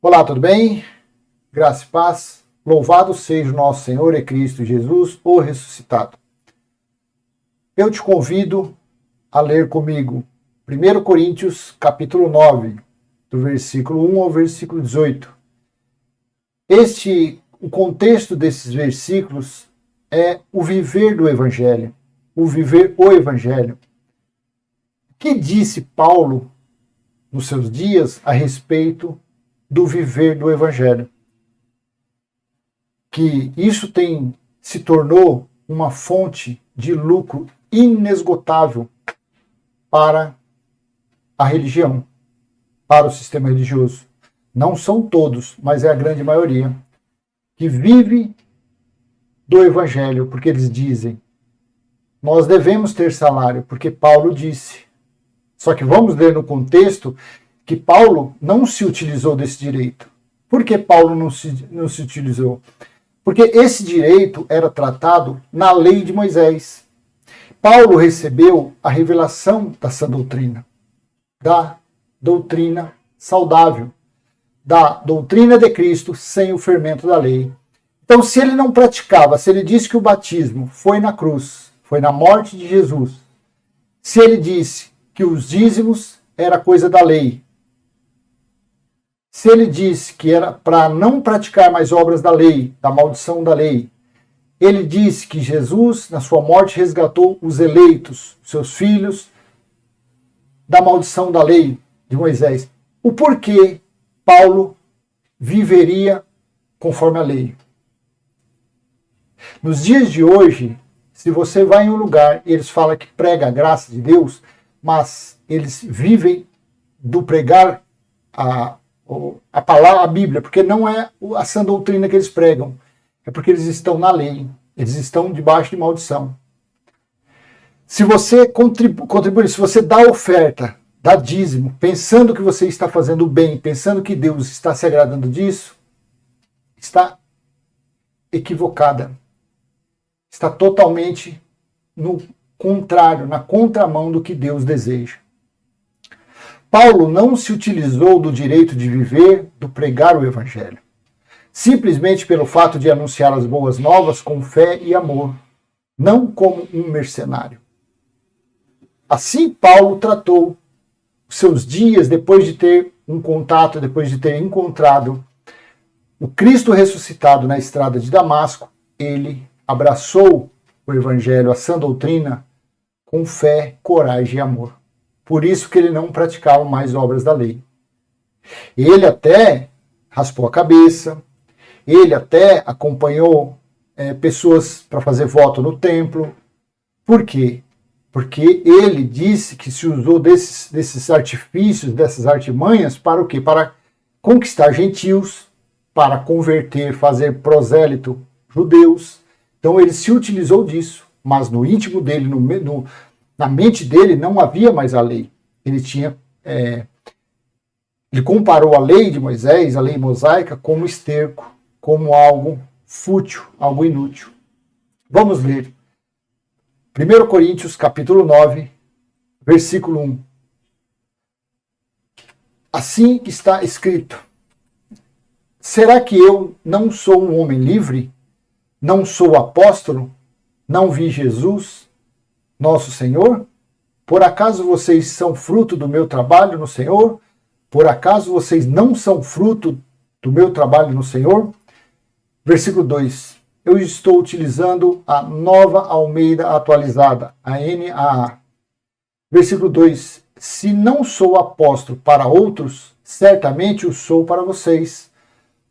Olá, tudo bem? Graça e paz. Louvado seja o nosso Senhor e Cristo Jesus, o ressuscitado. Eu te convido a ler comigo 1 Coríntios, capítulo 9, do versículo 1 ao versículo 18. O contexto desses versículos é o viver do Evangelho, o viver o Evangelho. O que disse Paulo nos seus dias a respeito do viver do Evangelho? Que isso se tornou uma fonte de lucro inesgotável para a religião, para o sistema religioso. Não são todos, mas é a grande maioria, que vive do Evangelho, porque eles dizem, nós devemos ter salário, porque Paulo disse. Só que vamos ler no contexto que Paulo não se utilizou desse direito. Por que Paulo não se utilizou? Porque esse direito era tratado na lei de Moisés. Paulo recebeu a revelação da sã doutrina, da doutrina saudável, da doutrina de Cristo sem o fermento da lei. Então, se ele não praticava, se ele disse que o batismo foi na cruz, foi na morte de Jesus, se ele disse que os dízimos era coisa da lei, se ele disse que era para não praticar mais obras da lei, da maldição da lei, ele disse que Jesus, na sua morte, resgatou os eleitos, seus filhos, da maldição da lei de Moisés. O porquê Paulo viveria conforme a lei? Nos dias de hoje, se você vai em um lugar e eles falam que prega a graça de Deus, mas eles vivem do pregar a palavra, a Bíblia, porque não é a sã doutrina que eles pregam, é porque eles estão na lei, eles estão debaixo de maldição. Se você contribui, se você dá oferta, dá dízimo, pensando que você está fazendo o bem, pensando que Deus está se agradando disso, está equivocada. Está totalmente no contrário, na contramão do que Deus deseja. Paulo não se utilizou do direito de viver, do pregar o Evangelho, simplesmente pelo fato de anunciar as boas novas com fé e amor, não como um mercenário. Assim Paulo tratou os seus dias depois de ter um contato, depois de ter encontrado o Cristo ressuscitado na estrada de Damasco. Ele abraçou o Evangelho, a sã doutrina, com fé, coragem e amor. Por isso que ele não praticava mais obras da lei. Ele até raspou a cabeça, ele até acompanhou pessoas para fazer voto no templo. Por quê? Porque ele disse que se usou desses artifícios, dessas artimanhas, para o quê? Para conquistar gentios, para converter, fazer prosélito judeus. Então ele se utilizou disso, mas no íntimo dele, na mente dele, não havia mais a lei. Ele comparou a lei de Moisés, a lei mosaica, como esterco, como algo fútil, algo inútil. Vamos ler. 1 Coríntios, capítulo 9, versículo 1. Assim está escrito: será que eu não sou um homem livre? Não sou apóstolo? Não vi Jesus, nosso Senhor? Por acaso vocês são fruto do meu trabalho no Senhor? Por acaso vocês não são fruto do meu trabalho no Senhor? Versículo 2. Eu estou utilizando a Nova Almeida Atualizada, a NAA. Versículo 2. Se não sou apóstolo para outros, certamente o sou para vocês,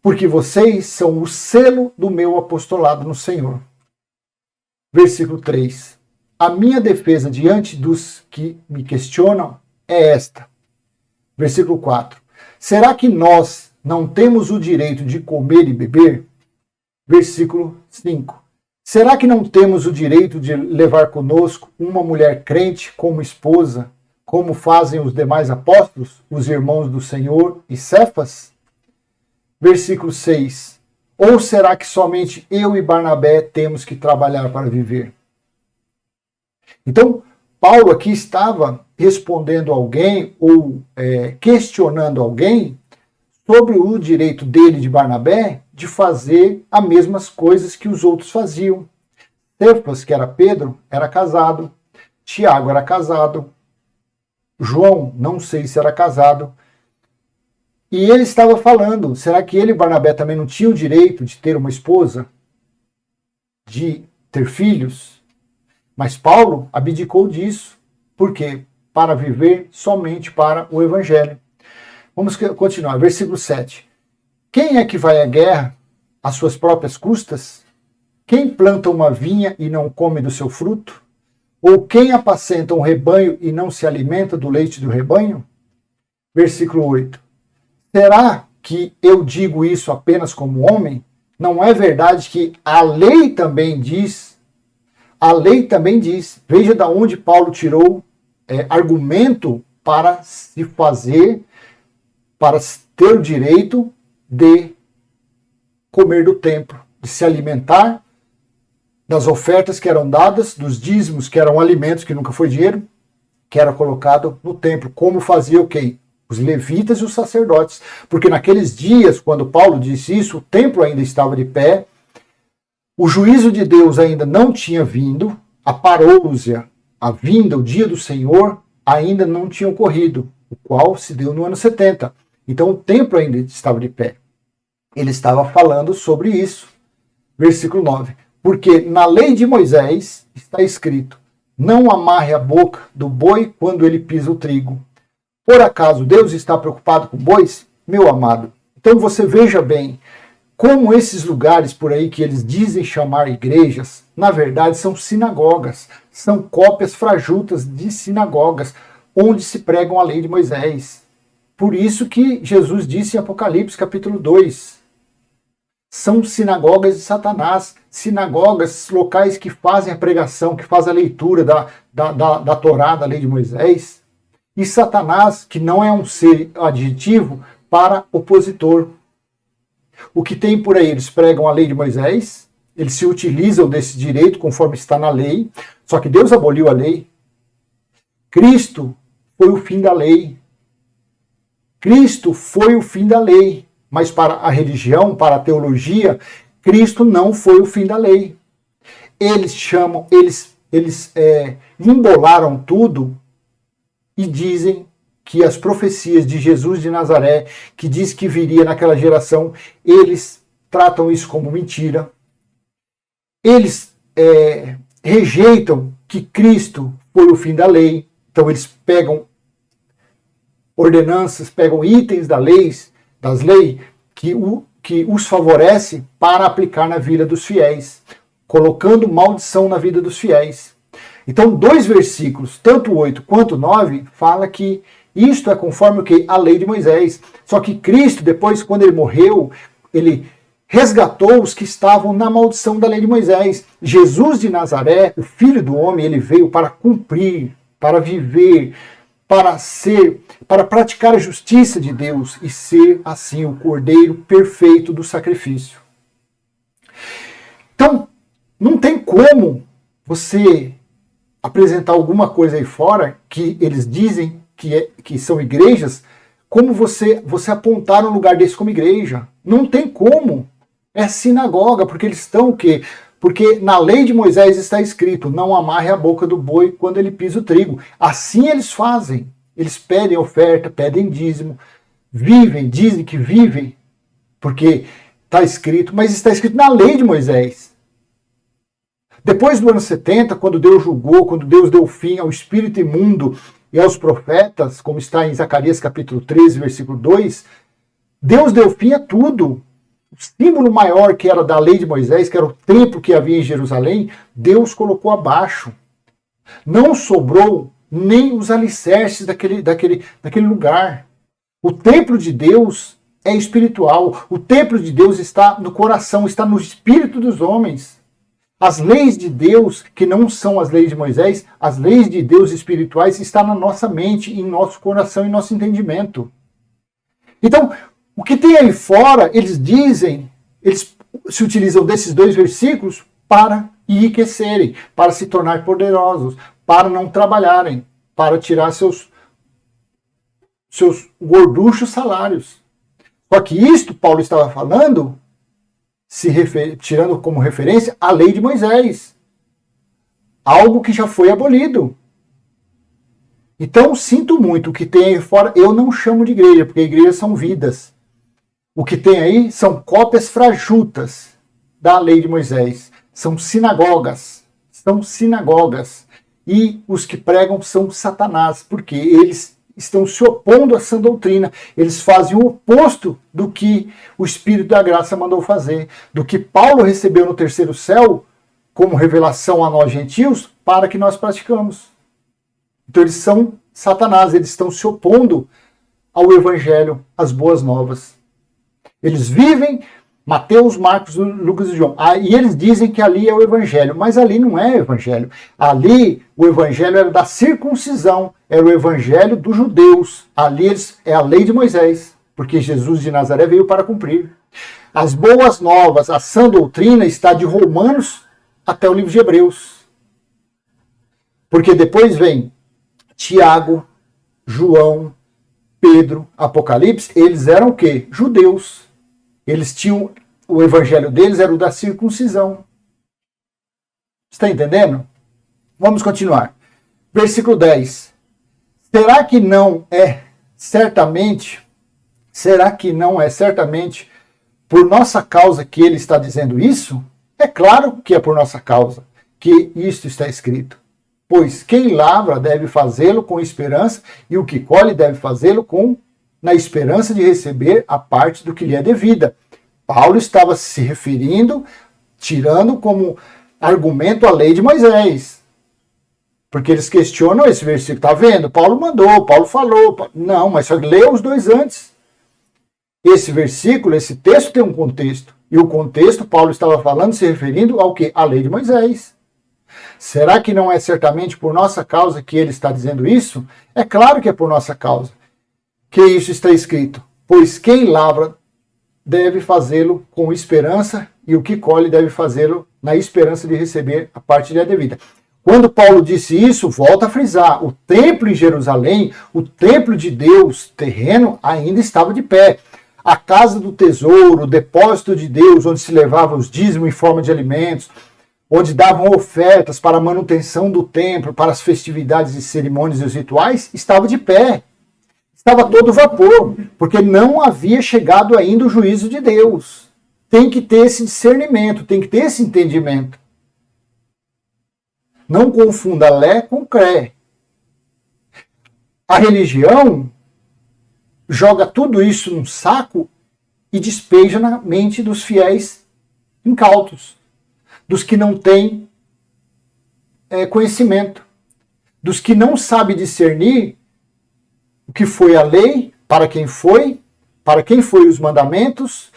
porque vocês são o selo do meu apostolado no Senhor. Versículo 3. A minha defesa diante dos que me questionam é esta. Versículo 4. Será que nós não temos o direito de comer e beber? Versículo 5. Será que não temos o direito de levar conosco uma mulher crente como esposa, como fazem os demais apóstolos, os irmãos do Senhor e Cefas? Versículo 6. Ou será que somente eu e Barnabé temos que trabalhar para viver? Então, Paulo aqui estava respondendo alguém ou questionando alguém sobre o direito dele, de Barnabé, de fazer as mesmas coisas que os outros faziam. Cefas, que era Pedro, era casado. Tiago era casado. João, não sei se era casado. E ele estava falando, será que ele e Barnabé também não tinham o direito de ter uma esposa? De ter filhos? Mas Paulo abdicou disso. Por quê? Para viver somente para o Evangelho. Vamos continuar, versículo 7. Quem é que vai à guerra às suas próprias custas? Quem planta uma vinha e não come do seu fruto? Ou quem apacenta um rebanho e não se alimenta do leite do rebanho? Versículo 8. Será que eu digo isso apenas como homem? Não é verdade que a lei também diz? A lei também diz. Veja de onde Paulo tirou argumento para se fazer, para ter o direito de comer do templo, de se alimentar das ofertas que eram dadas, dos dízimos que eram alimentos, que nunca foi dinheiro, que era colocado no templo. Como fazia o quê? Os levitas e os sacerdotes. Porque naqueles dias, quando Paulo disse isso, o templo ainda estava de pé, o juízo de Deus ainda não tinha vindo, a parousia, a vinda, o dia do Senhor, ainda não tinha ocorrido, o qual se deu no ano 70. Então o templo ainda estava de pé. Ele estava falando sobre isso. Versículo 9. Porque na lei de Moisés está escrito: não amarre a boca do boi quando ele pisa o trigo. Por acaso Deus está preocupado com bois? Meu amado. Então você veja bem como esses lugares por aí que eles dizem chamar igrejas, na verdade são sinagogas, são cópias frajutas de sinagogas, onde se pregam a lei de Moisés. Por isso que Jesus disse em Apocalipse capítulo 2, são sinagogas de Satanás, sinagogas, locais que fazem a pregação, que fazem a leitura da Torá, da lei de Moisés, e Satanás, que não é um ser adjetivo, para opositor. O que tem por aí? Eles pregam a lei de Moisés, eles se utilizam desse direito conforme está na lei, só que Deus aboliu a lei. Cristo foi o fim da lei. Cristo foi o fim da lei, mas para a religião, para a teologia, Cristo não foi o fim da lei. Eles embolaram tudo e dizem que as profecias de Jesus de Nazaré, que diz que viria naquela geração, eles tratam isso como mentira. Eles rejeitam que Cristo foi o fim da lei. Então eles pegam ordenanças, pegam itens das leis que os favorece para aplicar na vida dos fiéis, colocando maldição na vida dos fiéis. Então, 2 versículos, tanto 8 quanto 9, fala que isto é conforme o que? A lei de Moisés. Só que Cristo, depois, quando ele morreu, ele resgatou os que estavam na maldição da lei de Moisés. Jesus de Nazaré, o Filho do Homem, ele veio para cumprir, para viver, para praticar a justiça de Deus e ser, assim, o Cordeiro perfeito do sacrifício. Então, não tem como você apresentar alguma coisa aí fora que eles dizem que são igrejas, como você apontar um lugar desse como igreja. Não tem como. É sinagoga, porque eles estão o quê? Porque na lei de Moisés está escrito, não amarre a boca do boi quando ele pisa o trigo. Assim eles fazem. Eles pedem oferta, pedem dízimo, vivem, dizem que vivem, porque está escrito, mas está escrito na lei de Moisés. Depois do ano 70, quando Deus julgou, quando Deus deu fim ao espírito imundo e aos profetas, como está em Zacarias capítulo 13, versículo 2, Deus deu fim a tudo. O símbolo maior que era da lei de Moisés, que era o templo que havia em Jerusalém, Deus colocou abaixo. Não sobrou nem os alicerces daquele lugar. O templo de Deus é espiritual. O templo de Deus está no coração, está no espírito dos homens. As leis de Deus, que não são as leis de Moisés, as leis de Deus espirituais estão na nossa mente, em nosso coração, em nosso entendimento. Então, o que tem aí fora, eles se utilizam desses 2 versículos para enriquecerem, para se tornar poderosos, para não trabalharem, para tirar seus gorduchos salários. Só que isto Paulo estava falando, tirando como referência a lei de Moisés. Algo que já foi abolido. Então, sinto muito, o que tem aí fora, eu não chamo de igreja, porque igrejas são vidas. O que tem aí são cópias frajutas da lei de Moisés. São sinagogas. São sinagogas. E os que pregam são Satanás, porque eles estão se opondo a essa doutrina. Eles fazem o oposto do que o Espírito da Graça mandou fazer, do que Paulo recebeu no terceiro céu, como revelação a nós gentios, para que nós praticamos. Então eles são Satanás, eles estão se opondo ao Evangelho, às boas novas. Eles vivem Mateus, Marcos, Lucas e João. E eles dizem que ali é o Evangelho, mas ali não é o Evangelho. Ali o Evangelho era da circuncisão, era o Evangelho dos judeus. Ali é a lei de Moisés, porque Jesus de Nazaré veio para cumprir. As boas novas, a sã doutrina está de Romanos até o livro de Hebreus. Porque depois vem Tiago, João, Pedro, Apocalipse, eles eram o quê? Judeus. Eles tinham, o evangelho deles era o da circuncisão. Está entendendo? Vamos continuar. Versículo 10. Será que não é certamente por nossa causa que ele está dizendo isso? É claro que é por nossa causa que isto está escrito. Pois quem lavra deve fazê-lo com esperança, e o que colhe deve fazê-lo na esperança de receber a parte do que lhe é devida. Paulo estava se referindo, tirando como argumento a lei de Moisés. Porque eles questionam esse versículo. Está vendo? Paulo mandou, Paulo falou. Não, mas só lê os dois antes. Esse versículo, esse texto tem um contexto. E o contexto, Paulo estava falando, se referindo ao quê? A lei de Moisés. Será que não é certamente por nossa causa que ele está dizendo isso? É claro que é por nossa causa que isso está escrito. Pois quem lavra deve fazê-lo com esperança, e o que colhe deve fazê-lo na esperança de receber a parte lhe é devida. Quando Paulo disse isso, volta a frisar, o templo em Jerusalém, o templo de Deus terreno, ainda estava de pé. A casa do tesouro, o depósito de Deus, onde se levava os dízimos em forma de alimentos, onde davam ofertas para a manutenção do templo, para as festividades e cerimônias e os rituais, estava de pé. Estava todo vapor, porque não havia chegado ainda o juízo de Deus. Tem que ter esse discernimento, tem que ter esse entendimento. Não confunda lé com cré. A religião joga tudo isso num saco e despeja na mente dos fiéis incautos, dos que não têm conhecimento, dos que não sabem discernir o que foi a lei, para quem foi os mandamentos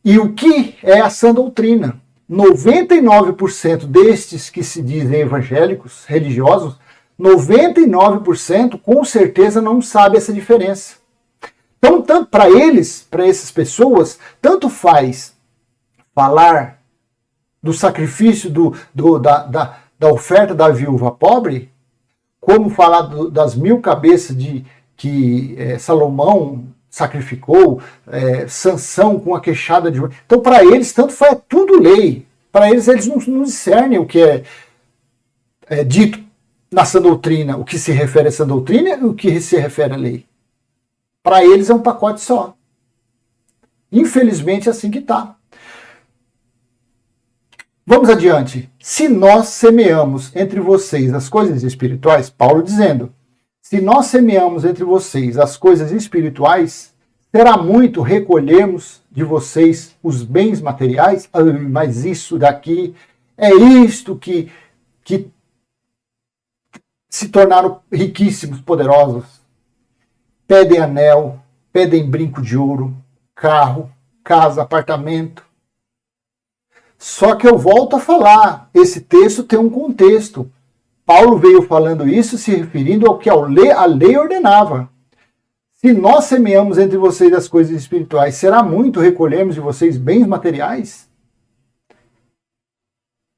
e o que é a sã doutrina. 99% destes que se dizem evangélicos, religiosos, 99% com certeza não sabe essa diferença. Então, tanto para eles, para essas pessoas, tanto faz falar do sacrifício da oferta da viúva pobre, como falar das 1000 cabeças que Salomão sacrificou, Sansão com a queixada de... Então, para eles, tanto faz, tudo lei. Para eles não discernem o que é dito na sã doutrina, o que se refere a sã doutrina e o que se refere à lei. Para eles é um pacote só. Infelizmente, é assim que está. Vamos adiante. Se nós semeamos entre vocês as coisas espirituais, Paulo dizendo, se nós semeamos entre vocês as coisas espirituais, será muito recolhermos de vocês os bens materiais? Mas isso daqui é isto que se tornaram riquíssimos, poderosos. Pedem anel, pedem brinco de ouro, carro, casa, apartamento. Só que eu volto a falar, esse texto tem um contexto. Paulo veio falando isso se referindo ao que a lei ordenava. Se nós semeamos entre vocês as coisas espirituais, será muito recolhermos de vocês bens materiais?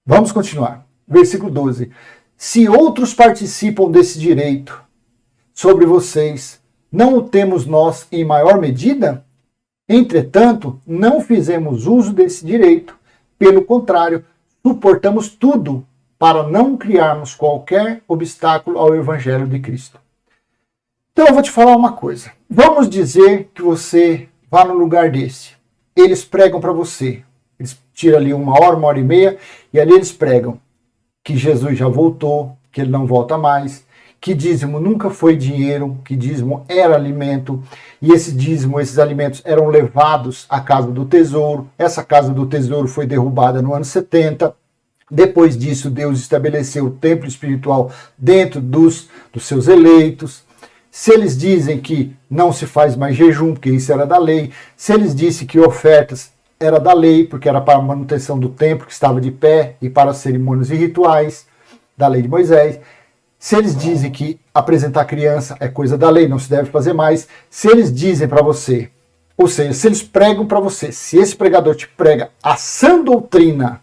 Vamos continuar. Versículo 12. Se outros participam desse direito sobre vocês, não o temos nós em maior medida? Entretanto, não fizemos uso desse direito. Pelo contrário, suportamos tudo para não criarmos qualquer obstáculo ao Evangelho de Cristo. Então eu vou te falar uma coisa. Vamos dizer que você vá no lugar desse. Eles pregam para você. Eles tiram ali 1 hora e meia, e ali eles pregam que Jesus já voltou, que ele não volta mais, que dízimo nunca foi dinheiro, que dízimo era alimento, e esse dízimo, esses alimentos eram levados à casa do tesouro. Essa casa do tesouro foi derrubada no ano 70. Depois disso, Deus estabeleceu o templo espiritual dentro dos seus eleitos. Se eles dizem que não se faz mais jejum, porque isso era da lei, se eles dizem que ofertas era da lei, porque era para a manutenção do templo que estava de pé e para cerimônias e rituais da lei de Moisés, se eles dizem que apresentar criança é coisa da lei, não se deve fazer mais, se eles dizem para você, ou seja, se eles pregam para você, se esse pregador te prega a sã doutrina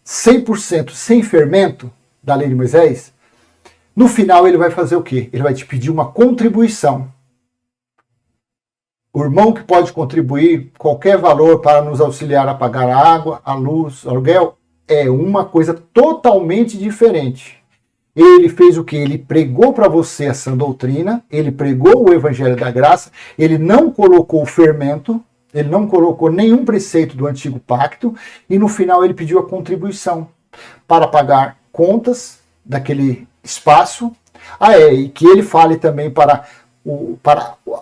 100% sem fermento da lei de Moisés, no final ele vai fazer o quê? Ele vai te pedir uma contribuição. O irmão que pode contribuir qualquer valor para nos auxiliar a pagar a água, a luz, o aluguel, é uma coisa totalmente diferente. Ele fez o que? Ele pregou para você a sã doutrina, ele pregou o evangelho da graça, ele não colocou o fermento, ele não colocou nenhum preceito do antigo pacto, e no final ele pediu a contribuição para pagar contas daquele espaço. E que ele fale também para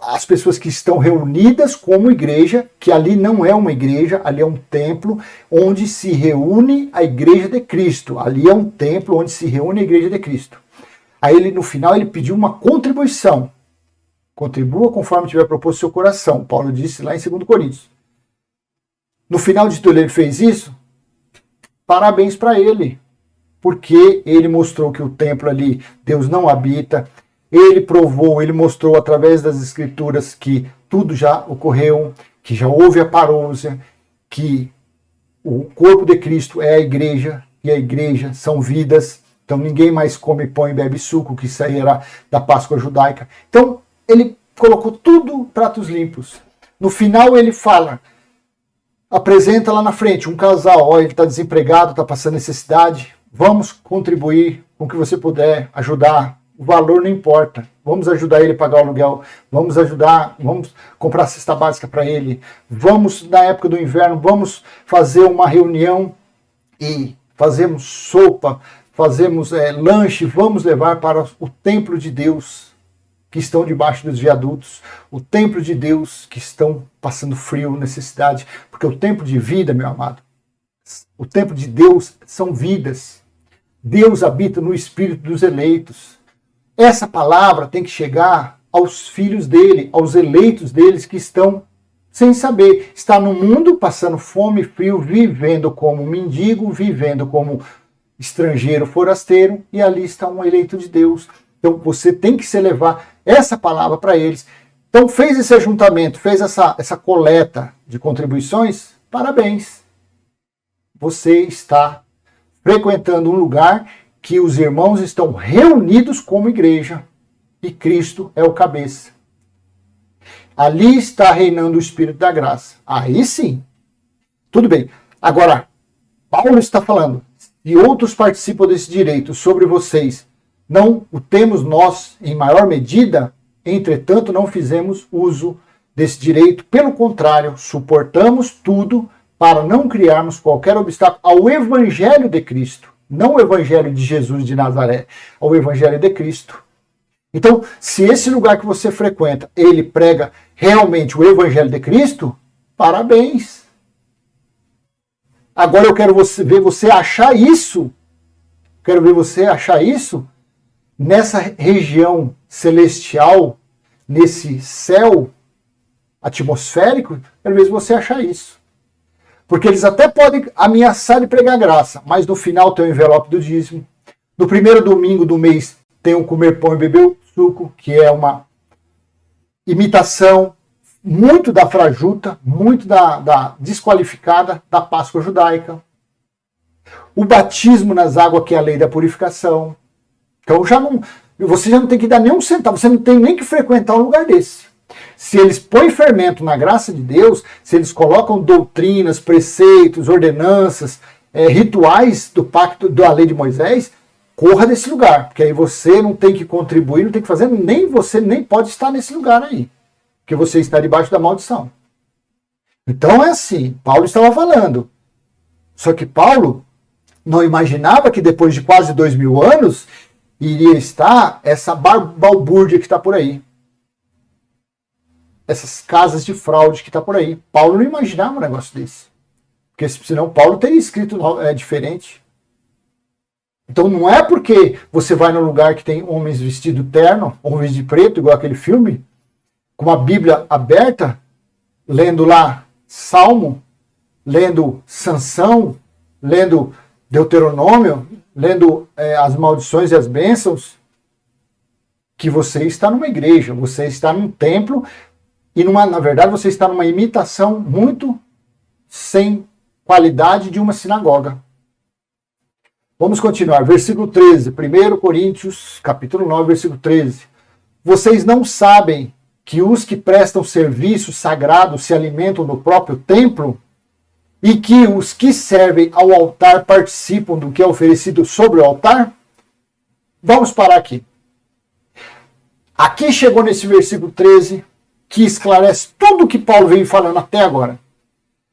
as pessoas que estão reunidas como igreja, que ali não é uma igreja, ali é um templo onde se reúne a igreja de Cristo. Ali é um templo onde se reúne a igreja de Cristo. Aí ele, no final, ele pediu uma contribuição. Contribua conforme tiver proposto seu coração. Paulo disse lá em 2 Coríntios. No final de tudo ele fez isso. Parabéns para ele. Porque ele mostrou que o templo ali, Deus não habita. Ele provou, ele mostrou através das escrituras que tudo já ocorreu, que já houve a parousia, que o corpo de Cristo é a igreja, e a igreja são vidas. Então ninguém mais come pão e bebe suco, que isso aí era da Páscoa judaica. Então ele colocou tudo pratos limpos. No final ele fala, apresenta lá na frente um casal, ele está desempregado, está passando necessidade, vamos contribuir com o que você puder, ajudar. O valor não importa. Vamos ajudar ele a pagar o aluguel. Vamos ajudar, vamos comprar cesta básica para ele. Vamos, na época do inverno, vamos fazer uma reunião e fazemos sopa, fazemos lanche, vamos levar para o templo de Deus que estão debaixo dos viadutos, o templo de Deus que estão passando frio, necessidade, porque o templo de vida, meu amado, o templo de Deus são vidas. Deus habita no espírito dos eleitos. Essa palavra tem que chegar aos filhos dele, aos eleitos deles que estão sem saber. Está no mundo passando fome e frio, vivendo como mendigo, vivendo como estrangeiro, forasteiro, e ali está um eleito de Deus. Então você tem que se levar essa palavra para eles. Então fez esse ajuntamento, fez essa coleta de contribuições, parabéns. Você está frequentando um lugar que os irmãos estão reunidos como igreja e Cristo é o cabeça. Ali está reinando o Espírito da graça. Aí sim. Tudo bem. Agora, Paulo está falando, se outros participam desse direito sobre vocês, não o temos nós em maior medida, entretanto não fizemos uso desse direito. Pelo contrário, suportamos tudo para não criarmos qualquer obstáculo ao Evangelho de Cristo. Não o Evangelho de Jesus de Nazaré, ao Evangelho de Cristo. Então, se esse lugar que você frequenta, ele prega realmente o Evangelho de Cristo, parabéns. Agora eu quero ver você achar isso. Quero ver você achar isso nessa região celestial, nesse céu atmosférico. Quero ver você achar isso. Porque eles até podem ameaçar de pregar graça, mas no final tem o envelope do dízimo. No primeiro domingo do mês tem o comer pão e beber suco, que é uma imitação muito da frajuta, muito da desqualificada da Páscoa judaica. O batismo nas águas, que é a lei da purificação. Então você já não tem que dar nem um centavo, você não tem nem que frequentar um lugar desse. Se eles põem fermento na graça de Deus, se eles colocam doutrinas, preceitos, ordenanças, rituais do pacto, da lei de Moisés, corra desse lugar, porque aí você não tem que contribuir, não tem que fazer, nem você nem pode estar nesse lugar aí, porque você está debaixo da maldição. Então é assim, Paulo estava falando. Só que Paulo não imaginava que depois de quase 2000 anos iria estar essa balbúrdia que está por aí. Essas casas de fraude que está por aí. Paulo não imaginava um negócio desse. Porque senão Paulo teria escrito diferente. Então não é porque você vai num lugar que tem homens vestidos terno, homens de preto, igual aquele filme, com a Bíblia aberta, lendo lá Salmo, lendo Sansão, lendo Deuteronômio, lendo as maldições e as bênçãos, que você está numa igreja, você está num templo, e na verdade você está numa imitação muito sem qualidade de uma sinagoga. Vamos continuar, versículo 13, 1 Coríntios, capítulo 9, versículo 13. Vocês não sabem que os que prestam serviço sagrado se alimentam no próprio templo e que os que servem ao altar participam do que é oferecido sobre o altar? Vamos parar aqui. Aqui chegou nesse versículo 13, que esclarece tudo o que Paulo vem falando até agora.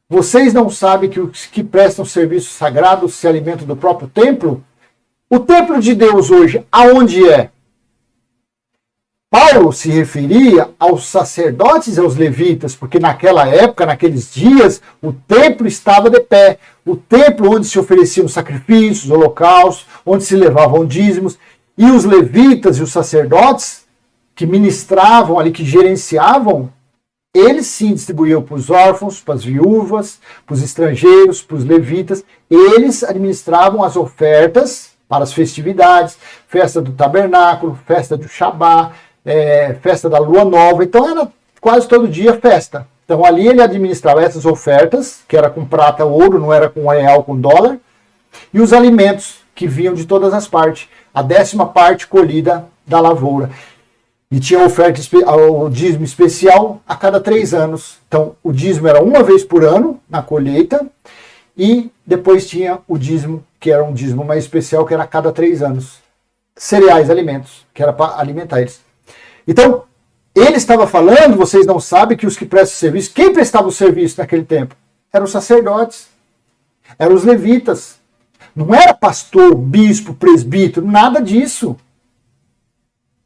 Vocês não sabem que os que prestam serviço sagrado se alimentam do próprio templo? O templo de Deus hoje, aonde é? Paulo se referia aos sacerdotes e aos levitas, porque naquela época, naqueles dias, o templo estava de pé. O templo onde se ofereciam sacrifícios, holocaustos, onde se levavam dízimos. E os levitas e os sacerdotes que ministravam ali, que gerenciavam, eles sim distribuíam para os órfãos, para as viúvas, para os estrangeiros, para os levitas. Eles administravam as ofertas para as festividades, festa do tabernáculo, festa do Shabá, festa da lua nova. Então era quase todo dia festa. Então ali ele administrava essas ofertas, que era com prata, ouro, não era com real, com dólar, e os alimentos que vinham de todas as partes, a 10ª parte colhida da lavoura. E tinha oferta, o dízimo especial a cada 3 anos. Então, o dízimo era uma vez por ano, na colheita, e depois tinha o dízimo, que era um dízimo mais especial, que era a cada 3 anos. Cereais, alimentos, que era para alimentar eles. Então, ele estava falando, vocês não sabem, que os que prestam serviço, quem prestava o serviço naquele tempo? Eram os sacerdotes, eram os levitas. Não era pastor, bispo, presbítero, nada disso.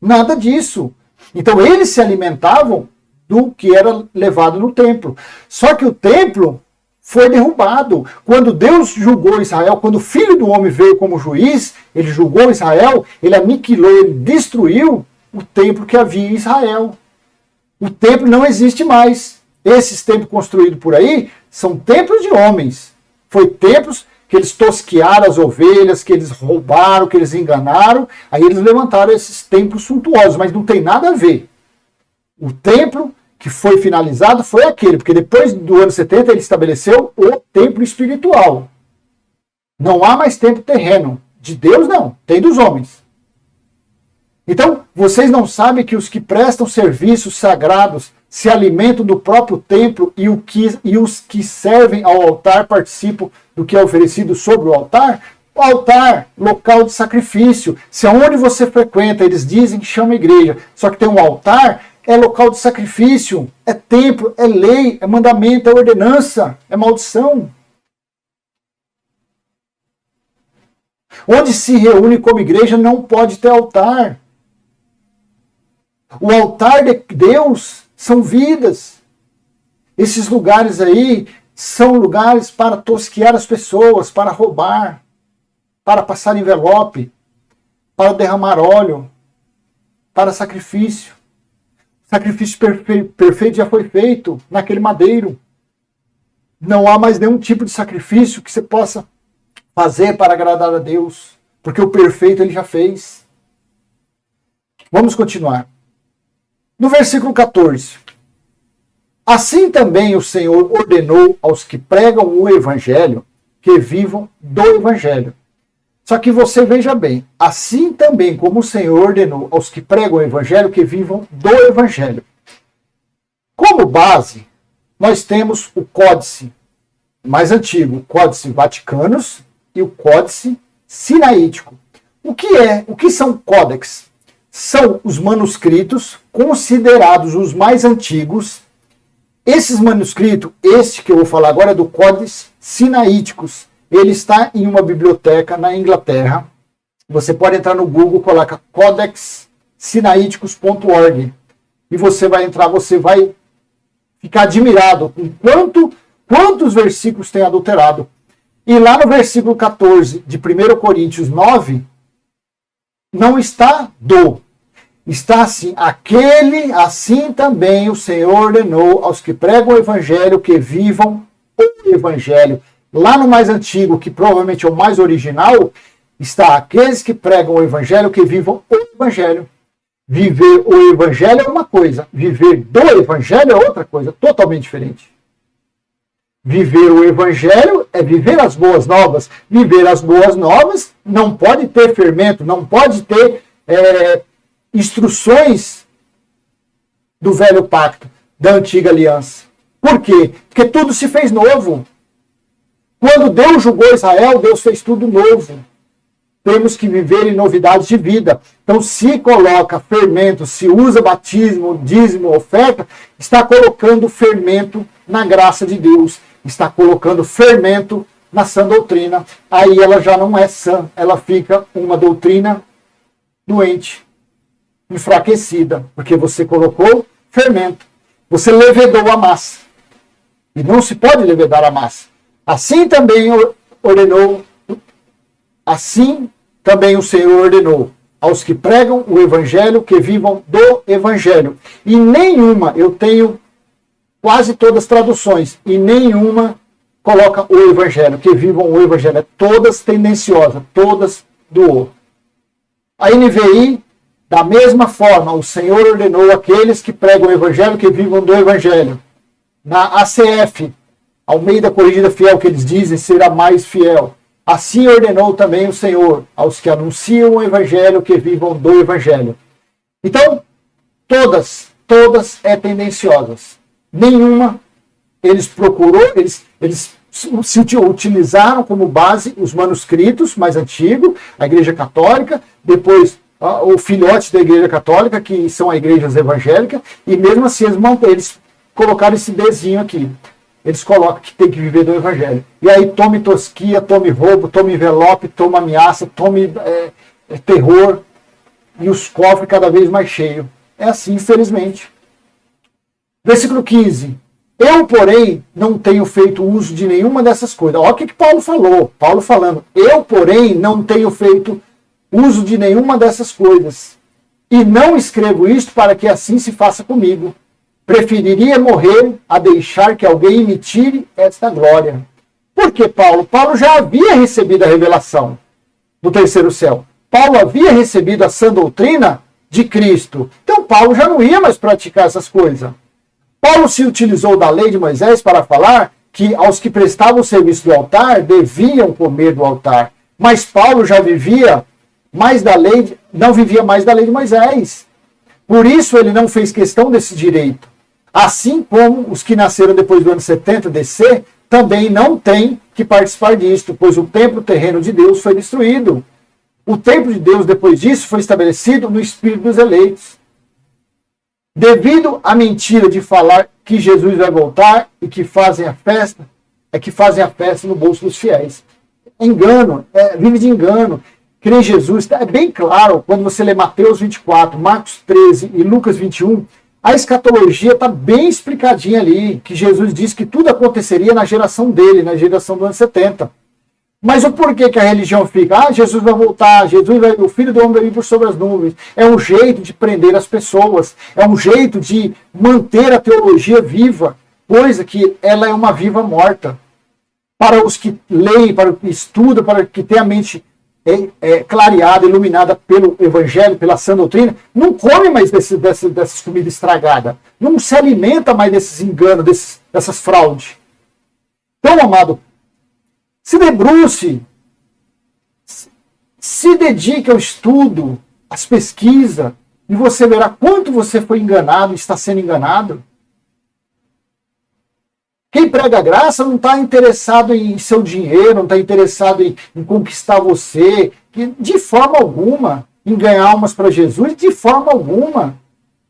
Nada disso. Então eles se alimentavam do que era levado no templo. Só que o templo foi derrubado. Quando Deus julgou Israel, quando o Filho do Homem veio como juiz, ele julgou Israel, ele aniquilou, ele destruiu o templo que havia em Israel. O templo não existe mais. Esses templos construídos por aí são templos de homens. Foi templos que eles tosquearam as ovelhas, que eles roubaram, que eles enganaram, aí eles levantaram esses templos suntuosos, mas não tem nada a ver. O templo que foi finalizado foi aquele, porque depois do ano 70 ele estabeleceu o templo espiritual. Não há mais templo terreno. De Deus não, tem dos homens. Então, vocês não sabem que os que prestam serviços sagrados se alimentam do próprio templo e os que servem ao altar participam do que é oferecido sobre o altar? O altar, local de sacrifício. Se aonde você frequenta, eles dizem que chama igreja, só que tem um altar, é local de sacrifício, é templo, é lei, é mandamento, é ordenança, é maldição. Onde se reúne como igreja não pode ter altar. O altar de Deus são vidas. Esses lugares aí são lugares para tosquear as pessoas, para roubar, para passar envelope, para derramar óleo, para sacrifício. O sacrifício perfeito já foi feito naquele madeiro. Não há mais nenhum tipo de sacrifício que você possa fazer para agradar a Deus, porque o perfeito ele já fez. Vamos continuar. No versículo 14. Assim também o Senhor ordenou aos que pregam o Evangelho que vivam do Evangelho. Só que você veja bem, assim também como o Senhor ordenou aos que pregam o Evangelho que vivam do Evangelho. Como base, nós temos o Códice mais antigo, o Códice Vaticanus e o Códice Sinaítico. O que são códex? São os manuscritos considerados os mais antigos. Esses manuscritos, este que eu vou falar agora é do Códice Sinaíticos. Ele está em uma biblioteca na Inglaterra. Você pode entrar no Google, coloca codexsinaiticus.org e você vai entrar, você vai ficar admirado com quantos versículos tem adulterado. E lá no versículo 14 de 1 Coríntios 9, não está está assim, assim também o Senhor ordenou aos que pregam o evangelho que vivam o evangelho. Lá no mais antigo, que provavelmente é o mais original, está aqueles que pregam o evangelho que vivam o evangelho. Viver o evangelho é uma coisa, viver do evangelho é outra coisa, totalmente diferente. Viver o evangelho é viver as boas novas. Viver as boas novas não pode ter fermento, não pode ter instruções do velho pacto, da antiga aliança. Por quê? Porque tudo se fez novo. Quando Deus julgou Israel, Deus fez tudo novo. Temos que viver em novidades de vida. Então, se coloca fermento, se usa batismo, dízimo, oferta, está colocando fermento na graça de Deus. Está colocando fermento na sã doutrina. Aí ela já não é sã, ela fica uma doutrina doente, enfraquecida, porque você colocou fermento. Você levedou a massa. E não se pode levedar a massa. Assim também ordenou, assim também o Senhor ordenou aos que pregam o evangelho que vivam do evangelho. E nenhuma, eu tenho quase todas as traduções, e nenhuma coloca o evangelho, que vivam o evangelho. É todas tendenciosas, todas do O. A NVI, da mesma forma, o Senhor ordenou aqueles que pregam o evangelho que vivam do evangelho. Na ACF, Almeida Corrigida Fiel, que eles dizem ser a mais fiel. Assim ordenou também o Senhor aos que anunciam o evangelho que vivam do evangelho. Então, todas é tendenciosas. Nenhuma eles procurou, eles se utilizaram como base os manuscritos mais antigos, a Igreja Católica, depois o filhote da Igreja Católica, que são as igrejas evangélicas, e mesmo assim eles colocaram esse desenho aqui. Eles colocam que tem que viver do evangelho. E aí tome tosquia, tome roubo, tome envelope, tome ameaça, tome terror, e os cofres cada vez mais cheios. É assim, infelizmente. Versículo 15. Eu, porém, não tenho feito uso de nenhuma dessas coisas. Olha o que Paulo falou. Paulo falando, eu, porém, não tenho feito uso de nenhuma dessas coisas. E não escrevo isto para que assim se faça comigo. Preferiria morrer a deixar que alguém me tire esta glória. Por que Paulo? Paulo já havia recebido a revelação do terceiro céu. Paulo havia recebido a sã doutrina de Cristo. Então Paulo já não ia mais praticar essas coisas. Paulo se utilizou da lei de Moisés para falar que aos que prestavam o serviço do altar deviam comer do altar. Mas Paulo já vivia mais da lei, não vivia mais da lei de Moisés. Por isso ele não fez questão desse direito. Assim como os que nasceram depois do ano 70 DC também não têm que participar disto, pois o templo terreno de Deus foi destruído. O templo de Deus, depois disso, foi estabelecido no espírito dos eleitos. Devido à mentira de falar que Jesus vai voltar e que fazem a festa, no bolso dos fiéis. Engano, vive de engano. Crer em Jesus, é bem claro, quando você lê Mateus 24, Marcos 13 e Lucas 21, a escatologia está bem explicadinha ali, que Jesus disse que tudo aconteceria na geração dele, na geração do ano 70. Mas o porquê que a religião fica? Jesus vai voltar, o Filho do Homem vai vir por sobre as nuvens. É um jeito de prender as pessoas, é um jeito de manter a teologia viva, coisa que ela é uma viva morta. Para os que leem, para os que estudam, para os que têm a mente clareada, iluminada pelo Evangelho, pela sã doutrina, não come mais dessas comidas estragadas, não se alimenta mais desses enganos, dessas fraudes. Então, amado, se debruce, se dedique ao estudo, às pesquisas, e você verá quanto você foi enganado, está sendo enganado. Quem prega a graça não está interessado em seu dinheiro, não está interessado em conquistar você, de forma alguma, em ganhar almas para Jesus, de forma alguma.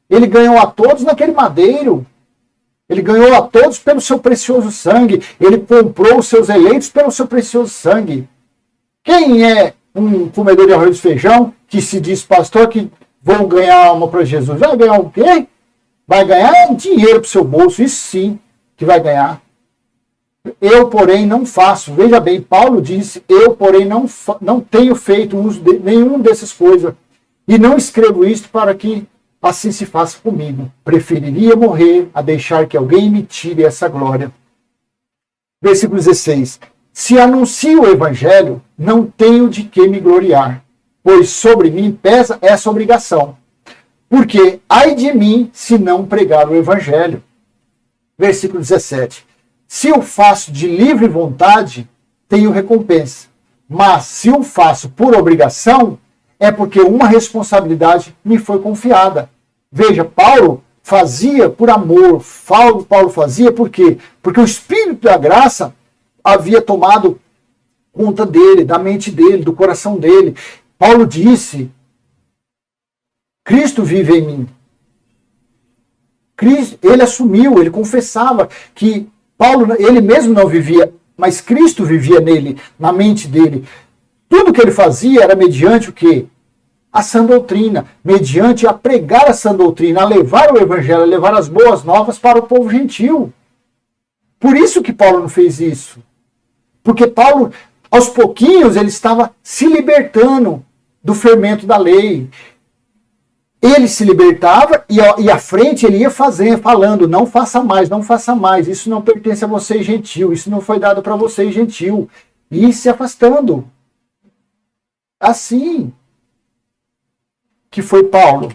Ele ganhou a todos naquele madeiro. Ele ganhou a todos pelo seu precioso sangue. Ele comprou os seus eleitos pelo seu precioso sangue. Quem é um comedor de arroz e feijão que se diz pastor que vão ganhar alma para Jesus? Vai ganhar o quê? Vai ganhar dinheiro para o seu bolso, isso sim que vai ganhar. Eu, porém, não faço. Veja bem, Paulo disse, eu, porém, não tenho feito uso de nenhuma dessas coisas. E não escrevo isto para que assim se faça comigo. Preferiria morrer a deixar que alguém me tire essa glória. Versículo 16. Se anuncio o evangelho, não tenho de que me gloriar, pois sobre mim pesa essa obrigação. Porque ai de mim se não pregar o evangelho. Versículo 17. Se o faço de livre vontade, tenho recompensa. Mas se o faço por obrigação, é porque uma responsabilidade me foi confiada. Veja, Paulo fazia por amor. Paulo fazia por quê? Porque o Espírito da graça havia tomado conta dele, da mente dele, do coração dele. Paulo disse, Cristo vive em mim. Ele assumiu, ele confessava que Paulo, ele mesmo não vivia, mas Cristo vivia nele, na mente dele. Tudo que ele fazia era mediante o quê? A sã doutrina, mediante a pregar a sã doutrina, a levar o evangelho, a levar as boas novas para o povo gentil. Por isso que Paulo não fez isso. Porque Paulo, aos pouquinhos, ele estava se libertando do fermento da lei. Ele se libertava e à frente ele ia falando, não faça mais, isso não pertence a você, gentil, isso não foi dado para você, gentil. E se afastando. Assim que foi Paulo.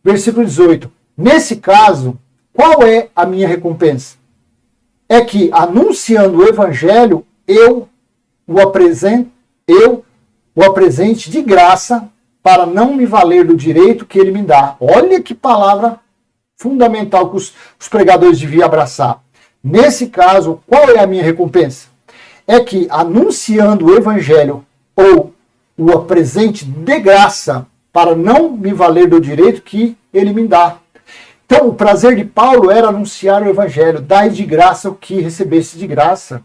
Versículo 18. Nesse caso, qual é a minha recompensa? É que, anunciando o evangelho, eu o apresente de graça para não me valer do direito que ele me dá. Olha que palavra fundamental que os pregadores deviam abraçar. Nesse caso, qual é a minha recompensa? É que, anunciando o evangelho, ou o apresente de graça, para não me valer do direito que ele me dá. Então, o prazer de Paulo era anunciar o evangelho, dai de graça o que recebesse de graça.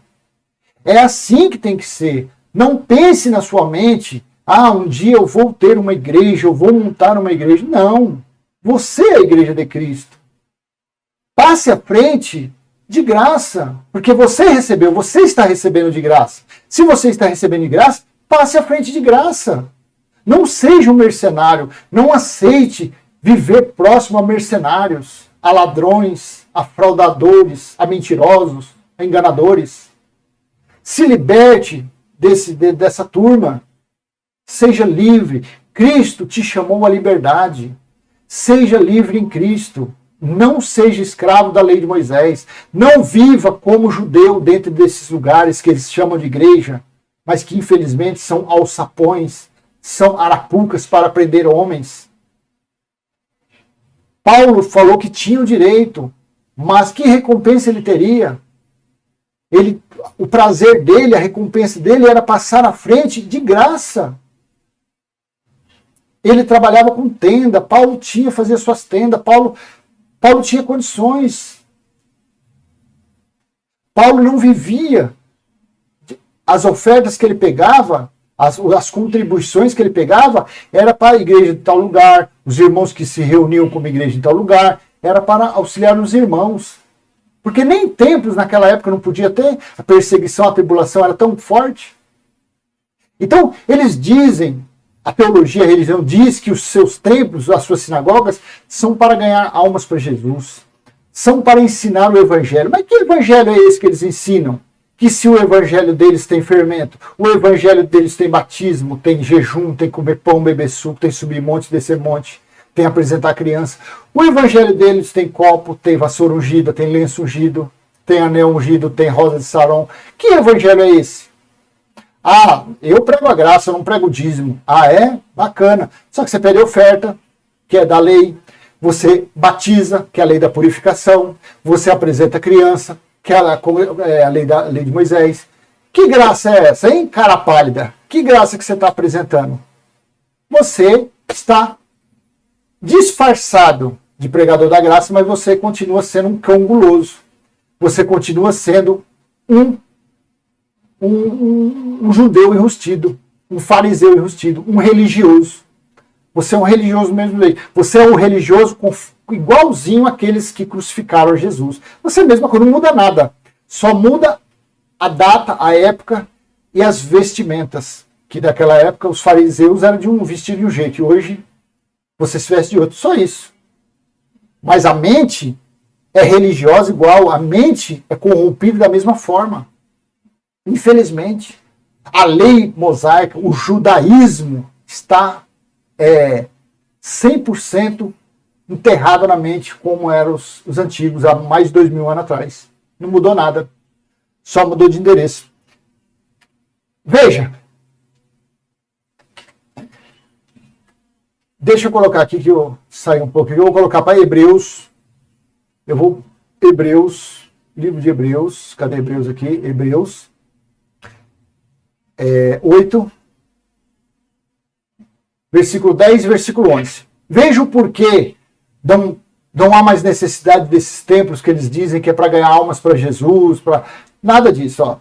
É assim que tem que ser. Não pense na sua mente, um dia eu vou ter uma igreja, eu vou montar uma igreja. Não. Você é a igreja de Cristo. Passe à frente de graça, porque você recebeu, você está recebendo de graça. Se você está recebendo de graça, passe à frente de graça. Não seja um mercenário, não aceite viver próximo a mercenários, a ladrões, a fraudadores, a mentirosos, a enganadores. Se liberte dessa turma. Seja livre. Cristo te chamou à liberdade. Seja livre em Cristo. Não seja escravo da lei de Moisés. Não viva como judeu dentro desses lugares que eles chamam de igreja, mas que infelizmente são alçapões, são arapucas para prender homens. Paulo falou que tinha o direito, mas que recompensa ele teria? O prazer dele, a recompensa dele era passar à frente de graça. Ele trabalhava com tenda, Paulo fazia suas tendas, Paulo tinha condições. Paulo não vivia. As ofertas que ele pegava, as contribuições que ele pegava, era para a igreja de tal lugar, os irmãos que se reuniam como igreja de tal lugar, era para auxiliar os irmãos. Porque nem templos naquela época não podia ter, a perseguição, a tribulação era tão forte. Então, eles dizem, a teologia, a religião diz que os seus templos, as suas sinagogas, são para ganhar almas para Jesus. São para ensinar o evangelho. Mas que evangelho é esse que eles ensinam? Que se o evangelho deles tem fermento, o evangelho deles tem batismo, tem jejum, tem comer pão, beber suco, tem subir monte, descer monte, tem apresentar criança. O evangelho deles tem copo, tem vassoura ungida, tem lenço ungido, tem anel ungido, tem rosa de Saron. Que evangelho é esse? Eu prego a graça, eu não prego o dízimo. É? Bacana. Só que você pede a oferta, que é da lei. Você batiza, que é a lei da purificação. Você apresenta a criança, que é a lei de Moisés. Que graça é essa, hein, cara pálida? Que graça que você está apresentando? Você está disfarçado de pregador da graça, mas você continua sendo um cão guloso. Você continua sendo um judeu enrustido, um fariseu enrustido, um religioso. Você é um religioso mesmo jeito. Você é um religioso igualzinho àqueles que crucificaram Jesus. Você é a mesma coisa, não muda nada. Só muda a data, a época e as vestimentas. Que naquela época os fariseus eram de um vestido de um jeito, e hoje você se veste de outro. Só isso. Mas a mente é religiosa igual, a mente é corrompida da mesma forma. Infelizmente, a lei mosaica, o judaísmo está 100% enterrado na mente como eram os antigos, há mais de 2000 anos atrás. Não mudou nada, só mudou de endereço. Veja, deixa eu colocar aqui que eu saio um pouco, eu vou colocar para Hebreus, livro de Hebreus, cadê Hebreus aqui? Hebreus 8, versículo 10 e versículo 11. Veja o porquê não há mais necessidade desses templos que eles dizem que é para ganhar almas para Jesus, nada disso. Ó.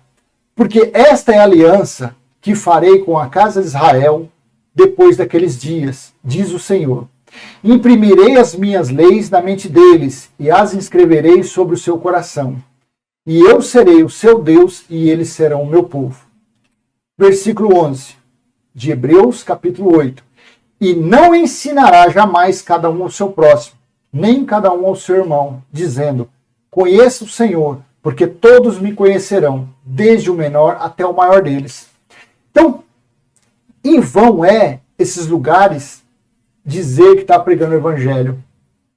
Porque esta é a aliança que farei com a casa de Israel depois daqueles dias, diz o Senhor. Imprimirei as minhas leis na mente deles e as inscreverei sobre o seu coração. E eu serei o seu Deus e eles serão o meu povo. Versículo 11 de Hebreus, capítulo 8. E não ensinará jamais cada um ao seu próximo, nem cada um ao seu irmão, dizendo, conheça o Senhor, porque todos me conhecerão, desde o menor até o maior deles. Então, em vão esses lugares dizer que está pregando o evangelho.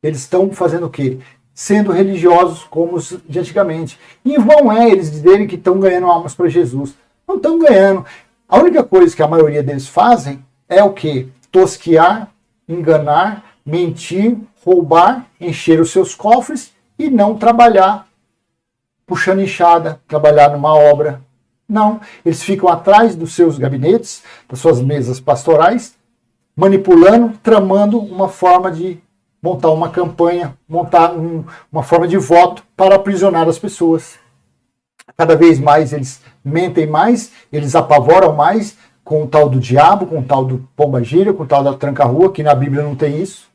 Eles estão fazendo o quê? Sendo religiosos como os de antigamente. Em vão eles dizerem que estão ganhando almas para Jesus. Não estão ganhando. A única coisa que a maioria deles fazem é o quê? Tosquear, enganar, mentir, roubar, encher os seus cofres e não trabalhar puxando enxada, trabalhar numa obra. Não, eles ficam atrás dos seus gabinetes, das suas mesas pastorais, manipulando, tramando uma forma de montar uma campanha, montar uma forma de voto para aprisionar as pessoas. Cada vez mais eles mentem mais, eles apavoram mais com o tal do diabo, com o tal do pomba-gira, com o tal da tranca-rua, que na Bíblia não tem isso.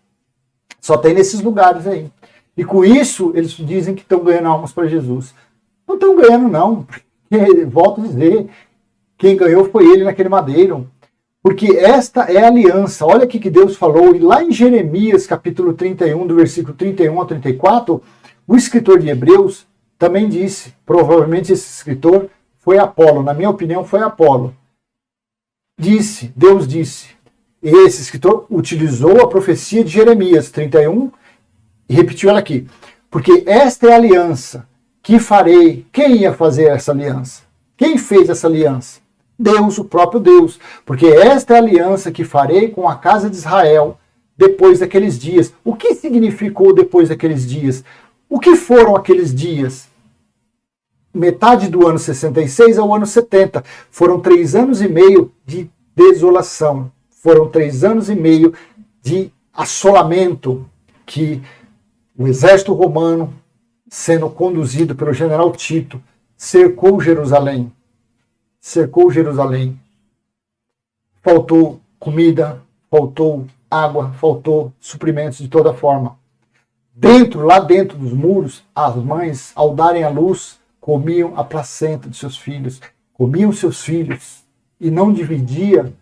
Só tem nesses lugares aí. E com isso, eles dizem que estão ganhando almas para Jesus. Não estão ganhando, não. Volto a dizer, quem ganhou foi ele naquele madeiro. Porque esta é a aliança. Olha o que Deus falou. E lá em Jeremias, capítulo 31, do versículo 31 ao 34, o escritor de Hebreus também disse, provavelmente esse escritor foi Apolo, na minha opinião foi Apolo. Deus disse, e esse escritor utilizou a profecia de Jeremias 31 e repetiu ela aqui. Porque esta é a aliança que farei. Quem ia fazer essa aliança? Quem fez essa aliança? Deus, o próprio Deus. Porque esta é a aliança que farei com a casa de Israel depois daqueles dias. O que significou depois daqueles dias? O que foram aqueles dias? Metade do ano 66 ao ano 70. Foram 3 anos e meio de desolação. Foram 3 anos e meio de assolamento que o exército romano, sendo conduzido pelo general Tito, cercou Jerusalém. Cercou Jerusalém. Faltou comida, faltou água, faltou suprimentos de toda forma. Lá dentro dos muros, as mães, ao darem à luz, comiam a placenta de seus filhos, comiam seus filhos e não dividia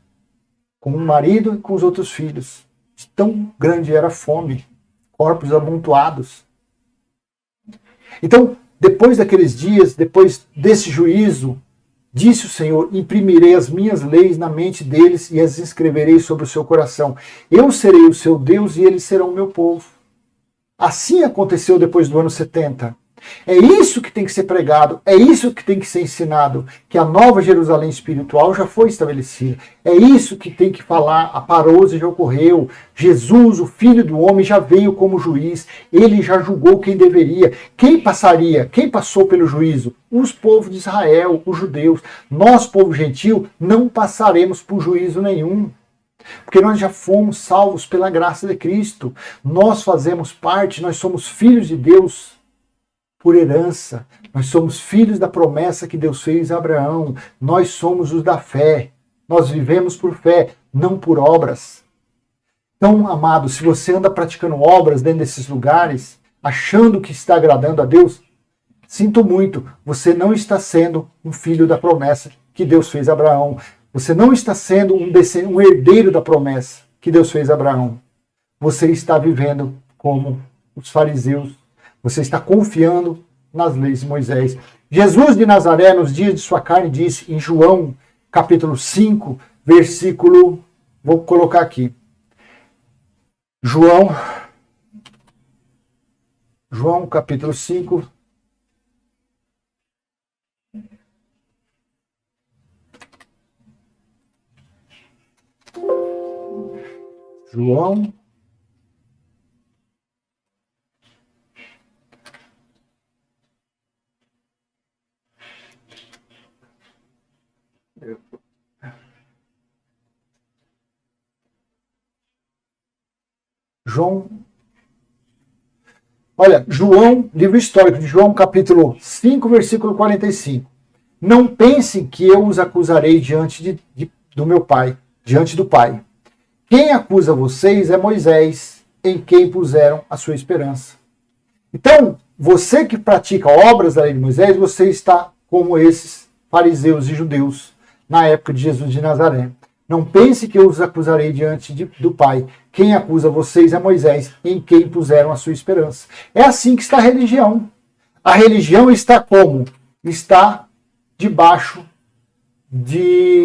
com o marido e com os outros filhos. Tão grande era a fome, corpos amontoados. Então, depois daqueles dias, depois desse juízo, disse o Senhor, imprimirei as minhas leis na mente deles e as escreverei sobre o seu coração. Eu serei o seu Deus e eles serão o meu povo. Assim aconteceu depois do ano 70. É isso que tem que ser pregado, é isso que tem que ser ensinado, que a nova Jerusalém espiritual já foi estabelecida. É isso que tem que falar, a parousia já ocorreu, Jesus, o Filho do Homem, já veio como juiz, ele já julgou quem deveria. Quem passaria? Quem passou pelo juízo? Os povos de Israel, os judeus. Nós, povo gentil, não passaremos por juízo nenhum. Porque nós já fomos salvos pela graça de Cristo. Nós fazemos parte, nós somos filhos de Deus por herança. Nós somos filhos da promessa que Deus fez a Abraão. Nós somos os da fé. Nós vivemos por fé, não por obras. Então, amado, se você anda praticando obras dentro desses lugares, achando que está agradando a Deus, sinto muito, você não está sendo um filho da promessa que Deus fez a Abraão. Você não está sendo um herdeiro da promessa que Deus fez a Abraão. Você está vivendo como os fariseus. Você está confiando nas leis de Moisés. Jesus de Nazaré, nos dias de sua carne, disse em João, capítulo 5, versículo... Vou colocar aqui. João, capítulo 5... João, olha, João, livro histórico de João, capítulo 5, versículo 45. Não pensem que eu os acusarei diante do meu Pai, diante do Pai. Quem acusa vocês é Moisés, em quem puseram a sua esperança. Então, você que pratica obras da lei de Moisés, você está como esses fariseus e judeus na época de Jesus de Nazaré. Não pense que eu os acusarei diante do Pai. Quem acusa vocês é Moisés, em quem puseram a sua esperança. É assim que está a religião. A religião está como? Está debaixo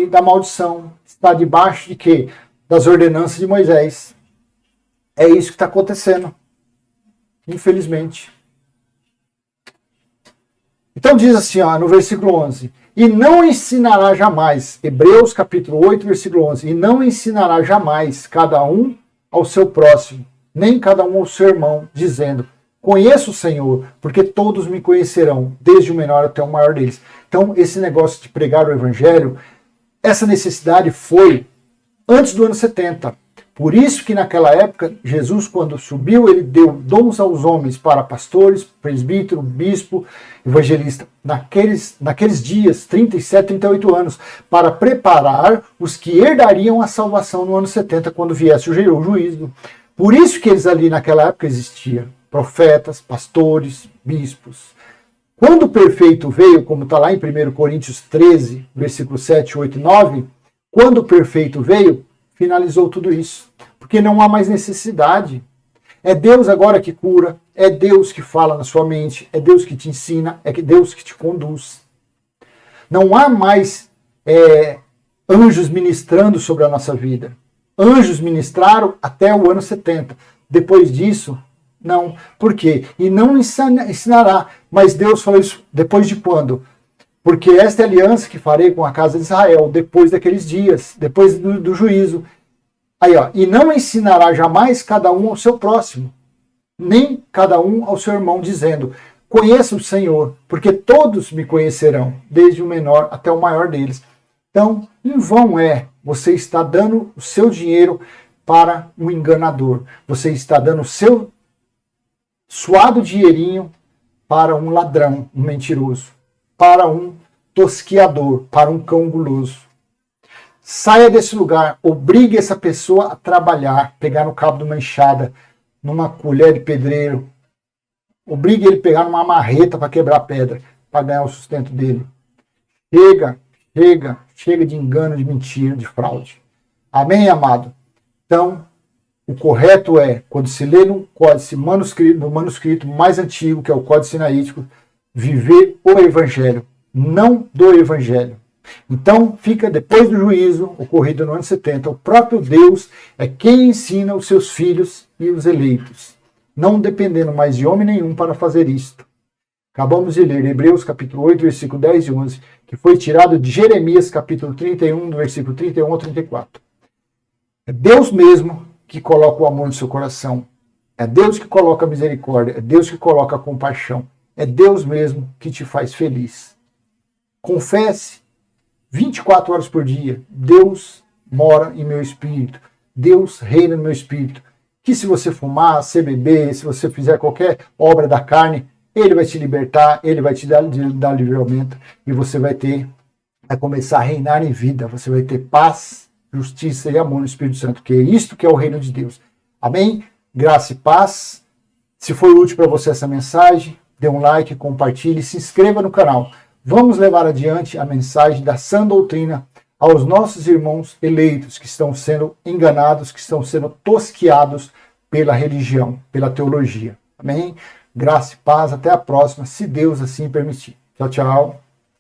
da maldição. Está debaixo de quê? Das ordenanças de Moisés. É isso que está acontecendo. Infelizmente. Então diz assim, ó, no versículo 11. E não ensinará jamais, Hebreus capítulo 8, versículo 11. E não ensinará jamais cada um ao seu próximo, nem cada um ao seu irmão, dizendo, conheço o Senhor, porque todos me conhecerão, desde o menor até o maior deles. Então esse negócio de pregar o evangelho, essa necessidade foi antes do ano 70. Por isso que naquela época, Jesus, quando subiu, ele deu dons aos homens para pastores, presbítero, bispo, evangelista, naqueles dias, 37, 38 anos, para preparar os que herdariam a salvação no ano 70, quando viesse o juízo. Por isso que eles ali naquela época existiam profetas, pastores, bispos. Quando o perfeito veio, como está lá em 1 Coríntios 13, versículos 7, 8 e 9, quando o perfeito veio, finalizou tudo isso. Porque não há mais necessidade. É Deus agora que cura, é Deus que fala na sua mente, é Deus que te ensina, é Deus que te conduz. Não há mais anjos ministrando sobre a nossa vida. Anjos ministraram até o ano 70. Depois disso, não. Por quê? E não ensinará. Mas Deus falou isso depois de quando? Porque esta é a aliança que farei com a casa de Israel, depois daqueles dias, depois do juízo. Aí, ó, e não ensinará jamais cada um ao seu próximo, nem cada um ao seu irmão, dizendo, conheça o Senhor, porque todos me conhecerão, desde o menor até o maior deles. Então, em vão você está dando o seu dinheiro para um enganador. Você está dando o seu suado dinheirinho para um ladrão, um mentiroso, para um tosquiador, para um cão guloso. Saia desse lugar, obrigue essa pessoa a trabalhar, pegar no cabo de uma enxada, numa colher de pedreiro. Obrigue ele a pegar numa marreta para quebrar pedra, para ganhar o sustento dele. Chega de engano, de mentira, de fraude. Amém, amado? Então, o correto é, quando se lê no manuscrito mais antigo, que é o Códice Sinaítico, viver o Evangelho, não do Evangelho. Então, fica depois do juízo, ocorrido no ano 70, o próprio Deus é quem ensina os seus filhos e os eleitos, não dependendo mais de homem nenhum para fazer isto. Acabamos de ler Hebreus capítulo 8, versículo 10 e 11, que foi tirado de Jeremias capítulo 31, do versículo 31 ao 34. É Deus mesmo que coloca o amor no seu coração. É Deus que coloca a misericórdia. É Deus que coloca a compaixão. É Deus mesmo que te faz feliz. Confesse 24 horas por dia. Deus mora em meu espírito. Deus reina no meu espírito. Que se você fumar, se beber, se você fizer qualquer obra da carne, Ele vai te libertar, Ele vai te dar livramento e você vai começar a reinar em vida. Você vai ter paz, justiça e amor no Espírito Santo, que é isto que é o reino de Deus. Amém? Graça e paz. Se foi útil para você essa mensagem, dê um like, compartilhe, se inscreva no canal. Vamos levar adiante a mensagem da sã doutrina aos nossos irmãos eleitos que estão sendo enganados, que estão sendo tosqueados pela religião, pela teologia. Amém? Graça e paz. Até a próxima, se Deus assim permitir. Tchau, tchau.